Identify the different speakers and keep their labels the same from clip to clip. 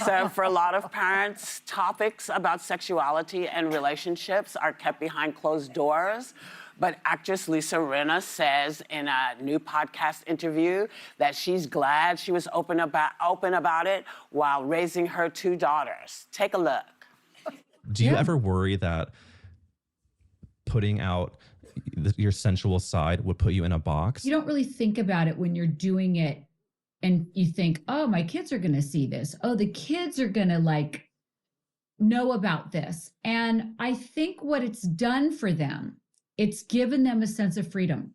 Speaker 1: So for a lot of parents, topics about sexuality and relationships are kept behind closed doors. But actress Lisa Rinna says in a new podcast interview that she's glad she was open about it while raising her 2 daughters. Take a look.
Speaker 2: Do you ever worry that putting out your sensual side would put you in a box?
Speaker 3: You don't really think about it when you're doing it and you think, oh, my kids are going to see this. Oh, the kids are going to know about this. And I think what it's done for them, it's given them a sense of freedom,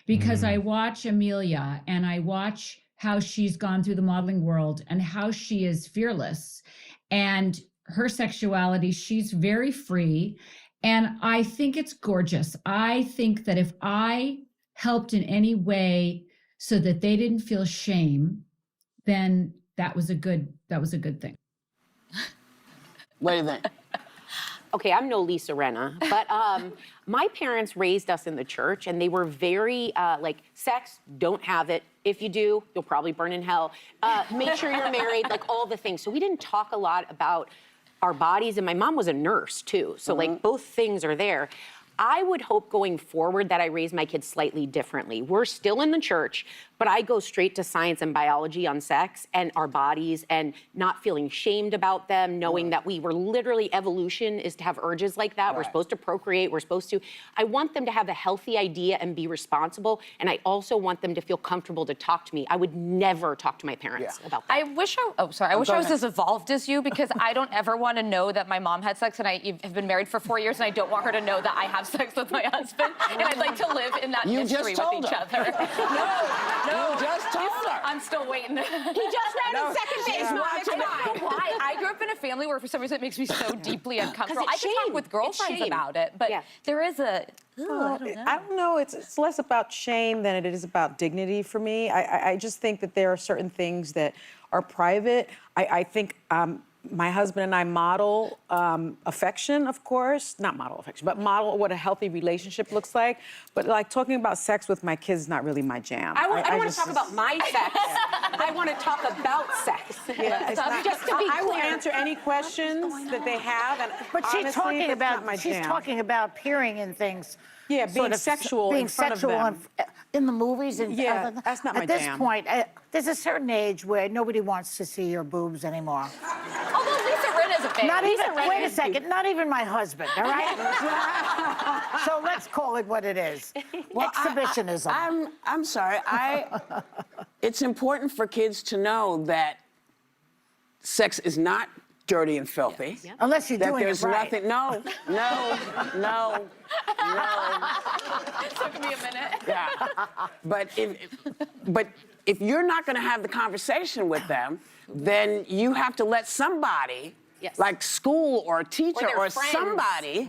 Speaker 3: because I watch Amelia and I watch how she's gone through the modeling world and how she is fearless, and her sexuality, she's very free. And I think it's gorgeous. I think that if I helped in any way so that they didn't feel shame, then that was a good thing.
Speaker 1: What do you think?
Speaker 4: Okay, I'm no Lisa Rinna, but my parents raised us in the church, and they were very sex, don't have it. If you do, you'll probably burn in hell. Make sure you're married, all the things. So we didn't talk a lot about our bodies, and my mom was a nurse too. So both things are there. I would hope going forward that I raise my kids slightly differently. We're still in the church, but I go straight to science and biology on sex and our bodies, and not feeling shamed about them, knowing that we were literally, evolution is to have urges like that. Right. We're supposed to procreate, I want them to have a healthy idea and be responsible, and I also want them to feel comfortable to talk to me. I would never talk to my parents about that.
Speaker 5: I wish I was as evolved as you, because I don't ever want to know that my mom had sex, and I have been married for 4 years, and I don't want her to know that I have sex with my husband, and I'd like to live in that mystery with each other. No,
Speaker 1: you just told her.
Speaker 5: I'm still waiting.
Speaker 4: He just ran in second base.
Speaker 5: Why? I grew up in a family where for some reason it makes me so deeply uncomfortable. I can talk with girlfriends about it, but there is a...
Speaker 6: I don't know. It's less about shame than it is about dignity for me. I just think that there are certain things that are private. I think my husband and I model affection, of course. Not model affection, but model what a healthy relationship looks like. But talking about sex with my kids is not really my jam.
Speaker 4: I don't want to talk about my sex. I want to talk about sex.
Speaker 6: Yeah, it's not,
Speaker 4: just to be
Speaker 6: I will
Speaker 4: clear.
Speaker 6: answer any questions that they have. And
Speaker 7: but she's
Speaker 6: honestly,
Speaker 7: she's talking about peering in things.
Speaker 6: Yeah, being sexual in front of them.
Speaker 7: In the movies. And
Speaker 6: that's not my jam.
Speaker 7: At this point, there's a certain age where nobody wants to see your boobs anymore.
Speaker 5: Although Lisa Rinna is a fan.
Speaker 7: Wait a second, not even my husband, all right? So let's call it what it is. Exhibitionism.
Speaker 1: I'm sorry. It's important for kids to know that sex is not dirty and filthy.
Speaker 7: Yes. Unless you're doing
Speaker 1: it right. Nothing. No.
Speaker 5: It took me a minute.
Speaker 1: Yeah. But if you're not going to have the conversation with them, then you have to let somebody, like school or a teacher or somebody,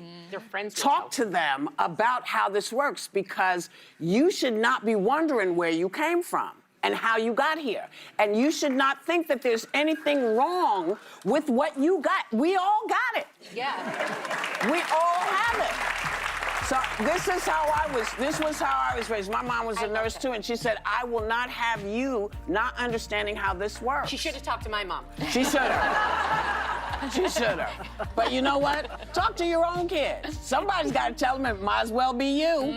Speaker 1: talk to them about how this works, because you should not be wondering where you came from and how you got here. And you should not think that there's anything wrong with what you got. We all got it.
Speaker 4: Yeah.
Speaker 1: We all have it. So this was how I was raised. My mom was a nurse too, and she said, I will not have you not understanding how this works.
Speaker 4: She should have talked to my mom.
Speaker 1: She should have. She should have. But you know what? Talk to your own kids. Somebody's got to tell them it might as well be you.